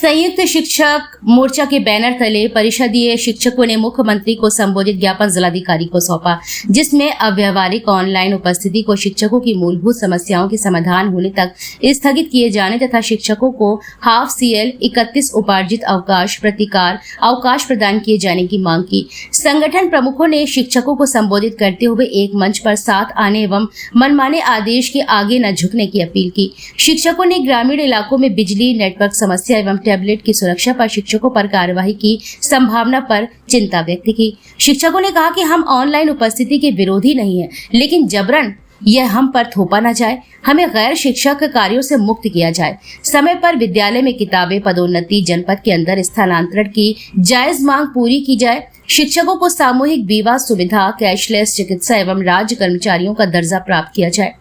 संयुक्त शिक्षक मोर्चा के बैनर तले परिषदीय शिक्षकों ने मुख्यमंत्री को संबोधित ज्ञापन जिलाधिकारी को सौंपा, जिसमें अव्यवहारिक ऑनलाइन उपस्थिति को शिक्षकों की मूलभूत समस्याओं के समाधान होने तक स्थगित किए जाने तथा शिक्षकों को हाफ CL 31 उपार्जित अवकाश प्रतिकार अवकाश प्रदान किए जाने की मांग की। संगठन प्रमुखों ने शिक्षकों को संबोधित करते हुए एक मंच पर साथ आने एवं मनमाने आदेश के आगे न झुकने की अपील की। शिक्षकों ने ग्रामीण इलाकों में बिजली नेटवर्क समस्या एवं टैबलेट की सुरक्षा पर शिक्षकों पर कार्यवाही की संभावना पर चिंता व्यक्त की। शिक्षकों ने कहा कि हम ऑनलाइन उपस्थिति के विरोधी नहीं हैं, लेकिन जबरन यह हम पर थोपा न जाए। हमें गैर शिक्षक कार्यों से मुक्त किया जाए। समय पर विद्यालय में किताबें, पदोन्नति, जनपद के अंदर स्थानांतरण की जायज मांग पूरी की जाए। शिक्षकों को सामूहिक विवाह सुविधा, कैशलेस चिकित्सा एवं राज्य कर्मचारियों का दर्जा प्राप्त किया जाए।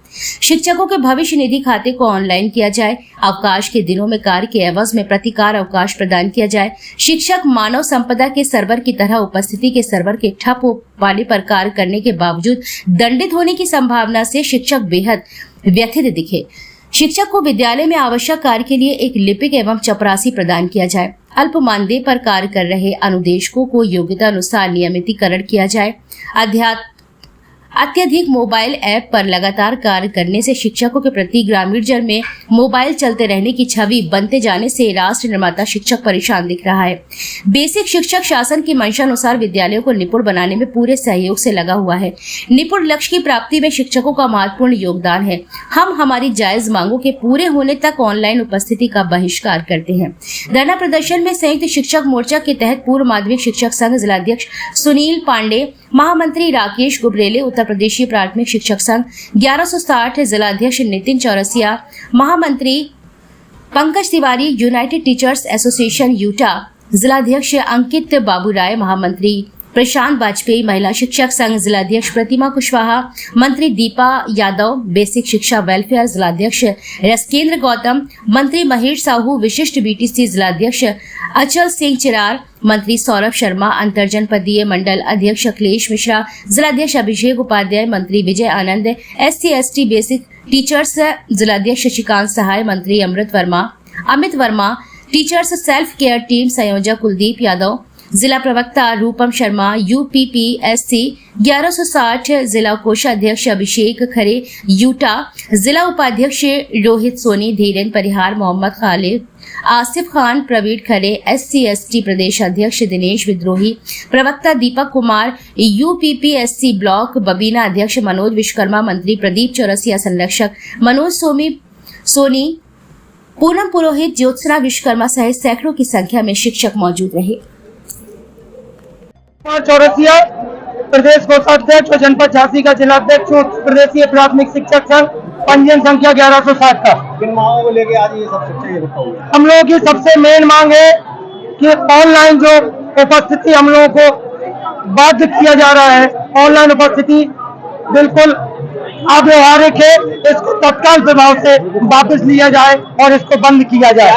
शिक्षकों के भविष्य निधि खाते को ऑनलाइन किया जाए। अवकाश के दिनों में कार्य के एवज में प्रतिकार अवकाश प्रदान किया जाए। शिक्षक मानव संपदा के सर्वर की तरह उपस्थिति के सर्वर के ठप वाले पर कार्य करने के बावजूद दंडित होने की संभावना से शिक्षक बेहद व्यथित दिखे। शिक्षक को विद्यालय में आवश्यक कार्य के लिए एक लिपिक एवं चपरासी प्रदान किया जाए। अल्प मानदेय पर कार्य कर रहे अनुदेशकों को योग्यता अनुसार नियमितीकरण किया जाए। अत्यधिक मोबाइल ऐप पर लगातार कार्य करने से शिक्षकों के प्रति ग्रामीण जन में मोबाइल चलते रहने की छवि बनते जाने से राष्ट्र निर्माता शिक्षक परेशान दिख रहा है। बेसिक शिक्षक शासन की मंशा अनुसार विद्यालयों को निपुण बनाने में पूरे सहयोग से लगा हुआ है। निपुण लक्ष्य की प्राप्ति में शिक्षकों का महत्वपूर्ण योगदान है। हम हमारी जायज मांगों के पूरे होने तक ऑनलाइन उपस्थिति का बहिष्कार करते हैं। धरना प्रदर्शन में संयुक्त शिक्षक मोर्चा के तहत पूर्व माध्यमिक शिक्षक संघ जिलाध्यक्ष सुनील पांडे, महामंत्री राकेश गुबरेले, उत्तर प्रदेशीय प्राथमिक शिक्षक संघ 1160 जिलाध्यक्ष नितिन चौरसिया, महामंत्री Pankaj Tiwari, United teachers association Utah जिलाध्यक्ष अंकित बाबू राय, महामंत्री प्रशांत वाजपेयी, महिला शिक्षक संघ जिलाध्यक्ष प्रतिमा कुशवाहा, मंत्री दीपा यादव, बेसिक शिक्षा वेलफेयर जिलाध्यक्ष रसकेंद्र गौतम, मंत्री महेश साहू, विशिष्ट BTC जिलाध्यक्ष अचल सिंह चिरार, मंत्री सौरभ शर्मा, अंतर जनपदीय मंडल अध्यक्ष अखिलेश मिश्रा, जिलाध्यक्ष अभिषेक उपाध्याय, मंत्री Vijay Anand, SC ST basic teachers जिलाध्यक्ष शशिकांत सहाय, मंत्री Amit Verma, teachers self care team संयोजक कुलदीप यादव, जिला प्रवक्ता रूपम शर्मा, UPPSC 1160 जिला कोषाध्यक्ष अभिषेक खरे यूटा, जिला उपाध्यक्ष रोहित सोनी, धीरेन परिहार, मोहम्मद खालिद, आसिफ खान, प्रवीण खरे, SC ST प्रदेश अध्यक्ष दिनेश विद्रोही, प्रवक्ता दीपक कुमार, UPPSC ब्लॉक बबीना अध्यक्ष मनोज विश्वकर्मा, मंत्री प्रदीप चौरसिया, संरक्षक मनोज सोनी, पूनम पुरोहित, ज्योत्सना विश्वकर्मा सहित सैकड़ों की संख्या में शिक्षक मौजूद रहे। चौरसिया प्रदेश कोषाध्यक्ष और जनपद झांसी का जिलाध्यक्ष, प्रदेशीय प्राथमिक शिक्षक संघ, पंजीयन संख्या 1160 का। किन मांगों को लेके आज ये सब शिक्षा बताओ। हम लोगों की सबसे मेन मांग है कि ऑनलाइन जो उपस्थिति हम लोगों को बाध्य किया जा रहा है, ऑनलाइन उपस्थिति बिल्कुल अव्यवहारिक है। इसको तत्काल प्रभाव से वापस लिया जाए और इसको बंद किया जाए।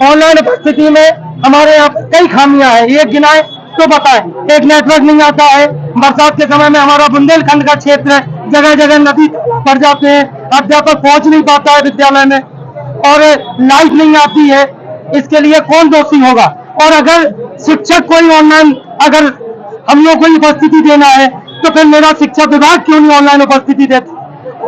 ऑनलाइन उपस्थिति में हमारे यहाँ कई खामियां हैं, ये गिनाए तो बताएं। एक, नेटवर्क नहीं आता है। बरसात के समय में हमारा बुंदेलखंड का क्षेत्र है, जगह जगह नदी भर जाते हैं, अध्यापक पहुंच नहीं पाता है विद्यालय में, और लाइट नहीं आती है। इसके लिए कौन दोषी होगा? और अगर शिक्षक कोई ऑनलाइन, अगर हम लोग को उपस्थिति देना है तो फिर मेरा शिक्षा विभाग क्यों नहीं ऑनलाइन उपस्थिति देता?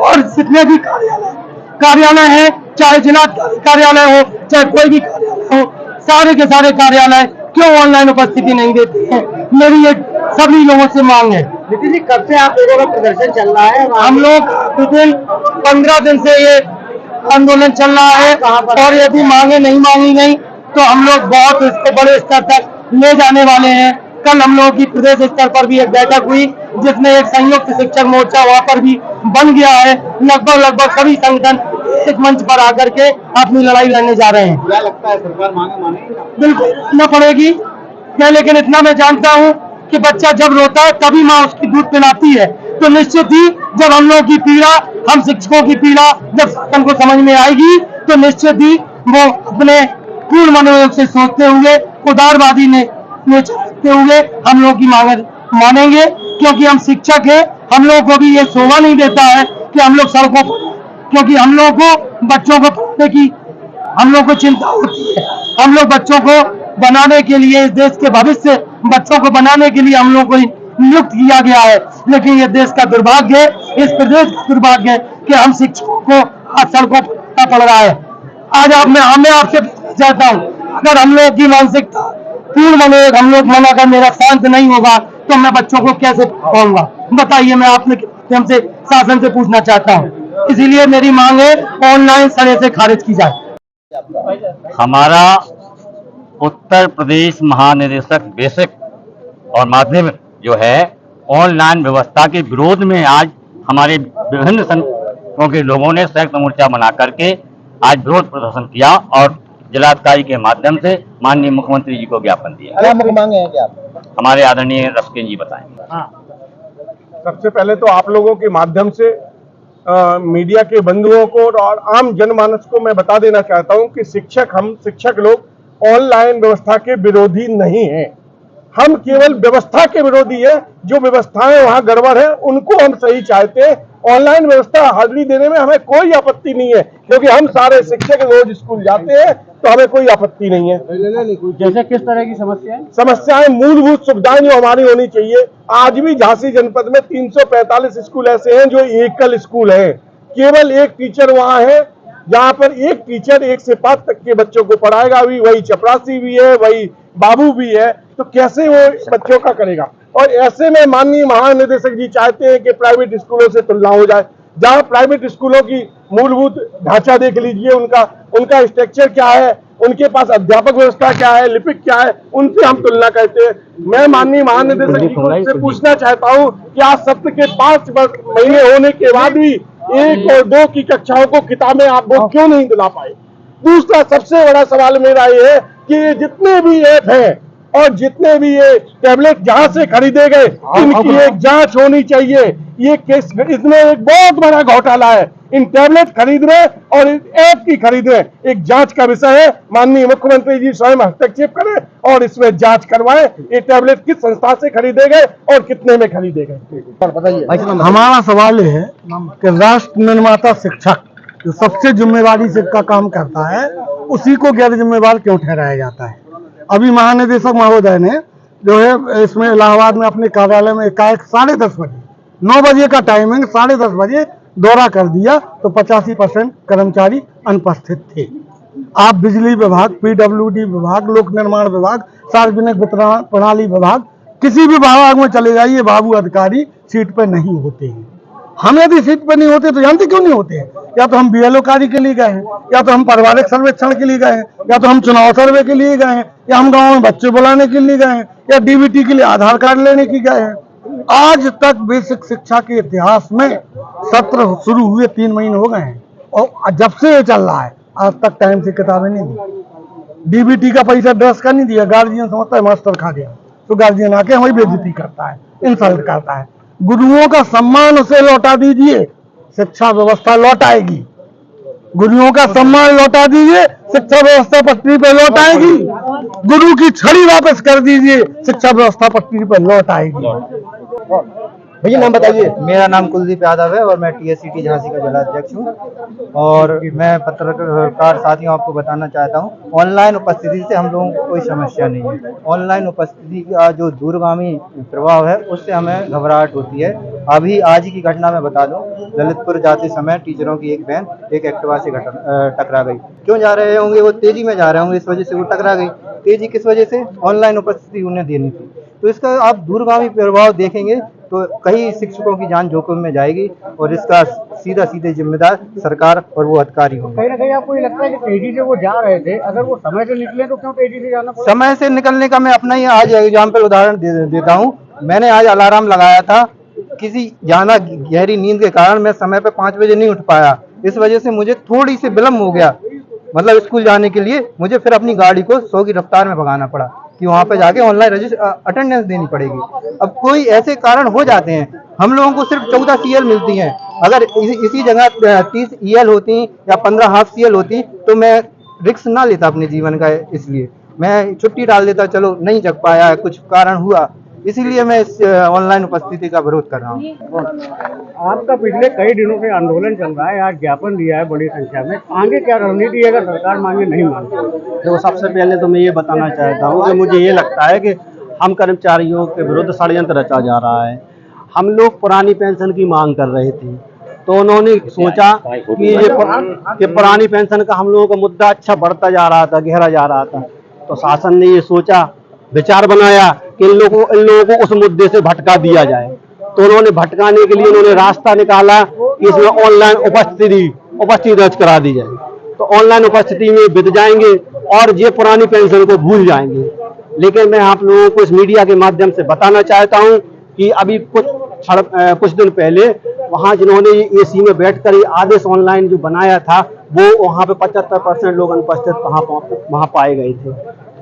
और जितने भी कार्यालय है, चाहे जिला कार्यालय हो, चाहे कोई भी कार्यालय हो, सारे के सारे कार्यालय क्यों ऑनलाइन उपस्थिति नहीं देते हैं? मेरी ये सभी लोगों से मांग है। नितिन जी, कब से आप लोगों का प्रदर्शन चल रहा है? हम लोग विदिन 15 दिन से ये आंदोलन चल रहा है, और यदि मांगे नहीं मांगी गई तो हम लोग बहुत इसको बड़े स्तर तक ले जाने वाले हैं। कल हम लोगों की प्रदेश स्तर पर भी एक बैठक हुई, जिसमें एक संयुक्त शिक्षक मोर्चा वहाँ पर भी बन गया है। लगभग सभी संगठन इस मंच पर आकर के अपनी लड़ाई लड़ने जा रहे हैं। क्या लगता है सरकार मांगे मानेगी? बिल्कुल न पड़ेगी क्या, लेकिन इतना मैं जानता हूँ कि बच्चा जब रोता है तभी माँ उसकी दूध पिलाती है। तो निश्चित ही जब हम लोगों की पीड़ा, हम शिक्षकों की पीड़ा जब शासन को समझ में आएगी तो निश्चित ही वो अपने पूर्ण मनोयोग से सोचते हुए, उदारवादी ने चलते हुए हम लोग की मांग मानेंगे। क्योंकि हम शिक्षक हैं, हम लोग को भी ये शोभा नहीं देता है कि हम लोग सड़कों पर, क्योंकि हम लोग को बच्चों को पढ़ने की हम लोग को चिंता होती है। हम लोग बच्चों को बनाने के लिए, इस देश के भविष्य बच्चों को बनाने के लिए हम लोग को नियुक्त किया गया है। लेकिन ये देश का दुर्भाग्य है, इस प्रदेश का दुर्भाग्य है कि हम शिक्षकों को आज सड़कों पर पड़ रहा है। आज मैं आपसे चाहता हूँ, अगर हम लोग की मानसिकता पूर्ण मनोयोग हम लोग मना कर मेरा शांत नहीं होगा तो मैं बच्चों को कैसे पढ़ाऊंगा? बताइए, मैं आपने हमसे शासन से पूछना चाहता हूँ। इसीलिए मेरी मांग है ऑनलाइन सरे से खारिज की जाए। हमारा उत्तर प्रदेश महानिदेशक बेसिक और माध्यमिक जो है ऑनलाइन व्यवस्था के विरोध में आज हमारे विभिन्न संगठनों के लोगों ने संयुक्त मोर्चा बना करके आज विरोध प्रदर्शन किया और जिलाधिकारी के माध्यम से माननीय मुख्यमंत्री जी को ज्ञापन दिया। क्या मुख्य मांगे हैं क्या? हमारे आदरणीय रस्किन जी बताएंगे। सबसे पहले तो आप लोगों के माध्यम से मीडिया के बंधुओं को और आम जनमानस को मैं बता देना चाहता हूं कि हम शिक्षक लोग ऑनलाइन व्यवस्था के विरोधी नहीं हैं। हम केवल व्यवस्था के विरोधी है। जो व्यवस्थाएं वहां गड़बड़ है उनको हम सही चाहते हैं। ऑनलाइन व्यवस्था हाजिरी देने में हमें कोई आपत्ति नहीं है, क्योंकि हम सारे शिक्षक रोज स्कूल जाते हैं, तो हमें कोई आपत्ति नहीं है। जैसे किस तरह की समस्याएं मूलभूत सुविधाएं जो हमारी होनी चाहिए। आज भी झांसी जनपद में 345 स्कूल ऐसे हैं जो एकल स्कूल हैं, केवल एक टीचर वहां है, जहां पर एक टीचर 1 से 5 तक के बच्चों को पढ़ाएगा। भी वही चपरासी भी है, वही बाबू भी है, तो कैसे वो बच्चों का करेगा? और ऐसे में माननीय महानिदेशक जी चाहते हैं कि प्राइवेट स्कूलों से तुलना हो जाए। जहां प्राइवेट स्कूलों की मूलभूत ढांचा देख लीजिए, उनका स्ट्रक्चर क्या है, उनके पास अध्यापक व्यवस्था क्या है, लिपिक क्या है, उनसे हम तुलना करते हैं। मैं माननीय महानिदेशक जी से पूछना चाहता हूं कि आज सत्र के 5 महीने होने के बाद भी 1 और 2 की कक्षाओं को किताबें आप वो क्यों नहीं दिला पाए? दूसरा सबसे बड़ा सवाल मेरा ये है कि ये जितने भी ऐप हैं और जितने भी ये टैबलेट जहां से खरीदे गए, इनकी एक जांच होनी चाहिए। ये केस इसमें एक बहुत बड़ा घोटाला है। इन टैबलेट खरीद रहे और ऐप की खरीद रहे, एक जांच का विषय है। माननीय मुख्यमंत्री जी स्वयं हस्तक्षेप करें और इसमें जांच करवाएं। ये टैबलेट किस संस्था से खरीदे गए और कितने में खरीदे गए? बताइए। हमारा सवाल ये है कि राष्ट्र निर्माता शिक्षक जो सबसे जिम्मेवारी से का काम करता है, उसी को गैर जिम्मेवार क्यों ठहराया जाता है? अभी महानिदेशक महोदय ने जो है इसमें इलाहाबाद में अपने कार्यालय में एकाएक 10:30 बजे, 9 बजे का टाइमिंग 10:30 बजे दौरा कर दिया तो 85% कर्मचारी अनुपस्थित थे। आप बिजली विभाग, पीडब्ल्यूडी विभाग, लोक निर्माण विभाग, सार्वजनिक वितरण प्रणाली विभाग, किसी भी विभाग में चले जाइए, बाबू अधिकारी सीट पर नहीं होते हैं। हम यदि सीट पर नहीं होते तो जानते क्यों नहीं होते हैं? या तो हम बीएलओ कार्य के लिए गए हैं, या तो हम पारिवारिक सर्वेक्षण के लिए गए हैं, या तो हम चुनाव सर्वे के लिए गए हैं, या हम गाँव में बच्चे बुलाने के लिए गए हैं, या डीबीटी के लिए आधार कार्ड लेने के गए हैं। आज तक बेसिक शिक्षा के इतिहास में सत्र शुरू हुए 3 महीने हो गए हैं और जब से ये चल रहा है आज तक टाइम से किताबें नहीं दी। डीबीटी का पैसा ड्रेस का नहीं दिया। गार्जियन समझता है मास्टर खा गया, तो गार्जियन आके वही बेइज्जती करता है, इंसल्ट करता है। गुरुओं का सम्मान उसे लौटा दीजिए, शिक्षा व्यवस्था लौटाएगी। गुरुओं का सम्मान लौटा दीजिए, शिक्षा व्यवस्था पटरी पर लौट आएगी। गुरु की छड़ी वापस कर दीजिए, शिक्षा व्यवस्था पटरी पर लौट आएगी। भैया नाम बताइए। मेरा नाम कुलदीप यादव है और मैं टीएससीटी झांसी का जिला अध्यक्ष हूँ। और मैं पत्रकार साथियों आपको बताना चाहता हूँ, ऑनलाइन उपस्थिति से हम लोगों को कोई समस्या नहीं है। ऑनलाइन उपस्थिति का जो दूरगामी प्रभाव है उससे हमें घबराहट होती है। अभी आज की घटना में बता दूं, ललितपुर जाते समय टीचरों की एक वैन एक एक्टिवा से टकरा गई। क्यों जा रहे होंगे? वो तेजी में जा रहे होंगे, इस वजह से वो टकरा गई। तेजी किस वजह से? ऑनलाइन उपस्थिति उन्हें देनी थी। तो इसका आप दूरगामी प्रभाव देखेंगे तो कई शिक्षकों की जान जोखिम में जाएगी और इसका सीधे जिम्मेदार सरकार और वो अधिकारी होंगे। कहीं ना कहीं आपको ये लगता है कि तेजी से वो जा रहे थे, अगर वो समय से निकले तो क्यों तेजी से जाना पड़ा? समय से निकलने का मैं अपना ही आज एग्जाम्पल उदाहरण देता हूँ। मैंने आज अलार्म लगाया था, किसी ज्यादा गहरी नींद के कारण मैं समय पे 5 बजे नहीं उठ पाया। इस वजह से मुझे थोड़ी सी विलम्ब हो गया, मतलब स्कूल जाने के लिए मुझे फिर अपनी गाड़ी को 100 की रफ्तार में भगाना पड़ा कि वहां पे जाके ऑनलाइन अटेंडेंस देनी पड़ेगी। अब कोई ऐसे कारण हो जाते हैं। हम लोगों को सिर्फ 14 CL मिलती हैं। अगर इसी जगह 30 EL होती या 15 हाफ CL होती तो मैं रिस्क ना लेता अपने जीवन का। इसलिए मैं छुट्टी डाल देता, चलो नहीं जग पाया, कुछ कारण हुआ। इसीलिए मैं इस ऑनलाइन उपस्थिति का विरोध कर रहा हूँ। आपका पिछले कई दिनों से आंदोलन चल रहा है, आज ज्ञापन दिया है बड़ी संख्या में, आगे क्या रणनीति है अगर सरकार मांगे नहीं मानती? देखो, सबसे पहले तो मैं ये बताना चाहता हूँ कि मुझे ये लगता है कि हम कर्मचारियों के विरुद्ध षड्यंत्र रचा जा रहा है। हम लोग पुरानी पेंशन की मांग कर रहे थे, तो उन्होंने सोचा कि पुरानी पेंशन का हम लोगों का मुद्दा अच्छा बढ़ता जा रहा था, गहरा जा रहा था, तो शासन ने ये सोचा, विचार बनाया कि इन लोगों को उस मुद्दे से भटका दिया जाए। तो उन्होंने भटकाने के लिए उन्होंने रास्ता निकाला कि इसमें ऑनलाइन उपस्थिति दर्ज करा दी जाए। तो ऑनलाइन उपस्थिति में बित जाएंगे और ये पुरानी पेंशन को भूल जाएंगे। लेकिन मैं आप लोगों को इस मीडिया के माध्यम से बताना चाहता हूं कि अभी कुछ दिन पहले वहां जिन्होंने एसी में बैठकर ये आदेश ऑनलाइन जो बनाया था, वो वहां पे 75% लोग अनुपस्थित वहां पाए गए थे।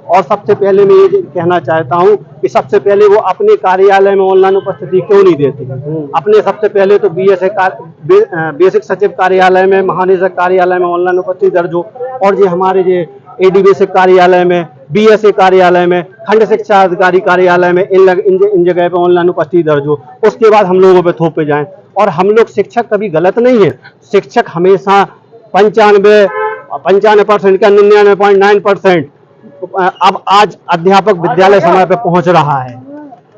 और सबसे पहले मैं ये कहना चाहता हूं कि सबसे पहले वो अपने कार्यालय में ऑनलाइन उपस्थिति क्यों नहीं देते। अपने सबसे पहले तो बेसिक सचिव कार्यालय में, महानिदेशक कार्यालय में ऑनलाइन उपस्थिति दर्ज हो, और ये हमारे जो एडी बेसिक कार्यालय में, बीएसए कार्यालय में, खंड शिक्षा अधिकारी कार्यालय में इन जगह पे ऑनलाइन उपस्थिति दर्ज हो। उसके बाद हम लोगों पे थोपे जाएं। और हम लोग शिक्षक कभी गलत नहीं है, शिक्षक हमेशा 95% का 99.9%। अब आज अध्यापक विद्यालय समय पे पहुंच रहा है,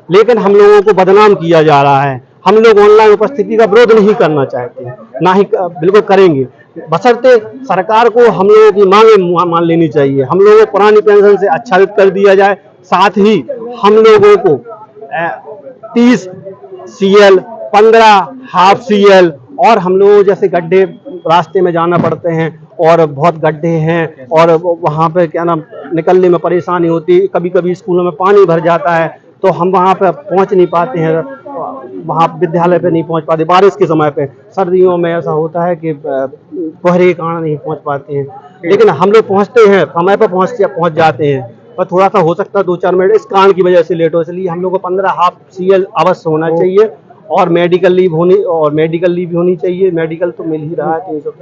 लेकिन हम लोगों को बदनाम किया जा रहा है। हम लोग ऑनलाइन उपस्थिति का विरोध नहीं करना चाहते, ना ही बिल्कुल करेंगे, बशर्ते सरकार को हम लोगों की मांगे मान लेनी चाहिए। हम लोगों को पुरानी पेंशन से आच्छादित कर दिया जाए, साथ ही हम लोगों को 30 CL, 15 हाफ CL, और हम लोग जैसे गड्ढे रास्ते में जाना पड़ते हैं और बहुत गड्ढे हैं और वहाँ पे क्या नाम निकलने में परेशानी होती है। कभी कभी स्कूलों में पानी भर जाता है तो हम वहाँ पे पहुँच नहीं पाते हैं, वहाँ विद्यालय पे नहीं पहुँच पाते। बारिश के समय पे, सर्दियों में ऐसा होता है कि कोहरे के कारण नहीं पहुँच पाते हैं, लेकिन हम लोग पहुँचते हैं, समय पर पहुँच जाते हैं। पर थोड़ा सा हो सकता है 2-4 मिनट इस कारण की वजह से लेट हो, इसलिए हम लोग को 15 हाफ CL अवश्य होना चाहिए और मेडिकल लीव भी होनी चाहिए। मेडिकल तो मिल ही रहा है 300।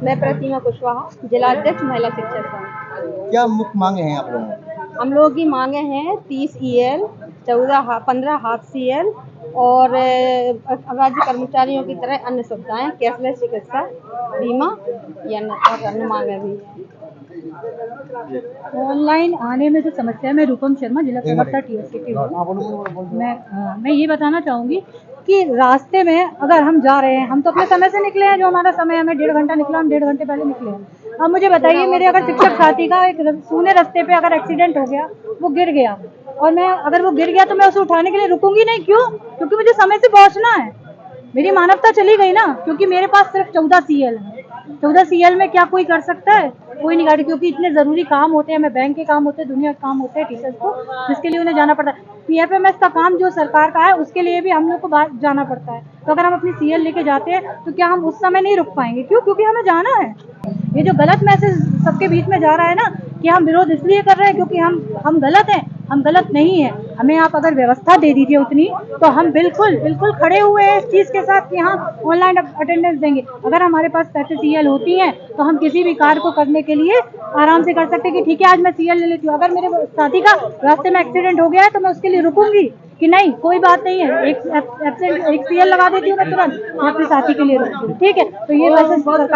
मैं प्रतिमा कुशवाहा, जिला अध्यक्ष महिला शिक्षक संघ। क्या मुख्य मांगे हैं आप लोगों की? हम लोगों की मांगे हैं 30 EL, 15 हाफ CL और राज्य कर्मचारियों की तरह अन्य सुविधाएं, कैशलेस चिकित्सा बीमा या अन्य मांगे भी हैं। ऑनलाइन आने में जो समस्या है, मैं रूपम शर्मा, जिला प्रवक्ता TSCT हूँ। मैं ये बताना चाहूँगी कि रास्ते में अगर हम जा रहे हैं, हम तो अपने समय से निकले हैं, जो हमारा समय हमें 1.5 घंटा निकला, हम 1.5 घंटे पहले निकले हैं। अब मुझे बताइए, मेरे अगर शिक्षक साथी का एक सूने रास्ते पे अगर एक्सीडेंट हो गया, वो गिर गया, और मैं अगर वो गिर गया तो मैं उसे उठाने के लिए रुकूंगी नहीं। क्यों? क्योंकि मुझे समय से पहुँचना है। मेरी मानवता चली गई ना, क्योंकि मेरे पास सिर्फ 14 CL है। 14 CL में क्या कोई कर सकता है? कोई नहीं गाड़ी, क्योंकि इतने ज़रूरी काम होते हैं, हमें बैंक के काम होते हैं, दुनिया के काम होते हैं टीचर्स को, जिसके लिए उन्हें जाना पड़ता है। PFMS का काम जो सरकार का है, उसके लिए भी हम लोग को बाहर जाना पड़ता है। तो अगर हम अपनी CL लेके जाते हैं तो क्या हम उस समय नहीं रुक पाएंगे? क्यों? क्योंकि हमें जाना है। ये जो गलत मैसेज सबके बीच में जा रहा है ना कि हम विरोध इसलिए कर रहे हैं क्योंकि हम गलत हैं, हम गलत नहीं है। हमें आप अगर व्यवस्था दे दीजिए उतनी, तो हम बिल्कुल खड़े हुए हैं इस चीज़ के साथ कि हाँ ऑनलाइन अटेंडेंस देंगे। अगर हमारे पास 35 CL होती हैं तो हम किसी भी कार्य को करने के लिए आराम से कर सकते हैं कि ठीक है आज मैं CL ले लेती हूँ। अगर मेरे साथी का रास्ते में एक्सीडेंट हो गया है तो मैं उसके लिए रुकूंगी कि नहीं, कोई बात नहीं है, एक CL लगा देती हूँ मैं तुरंत, मैं अपने साथी के लिए रुकूंगी। ठीक है, तो ये मैसेज सरकार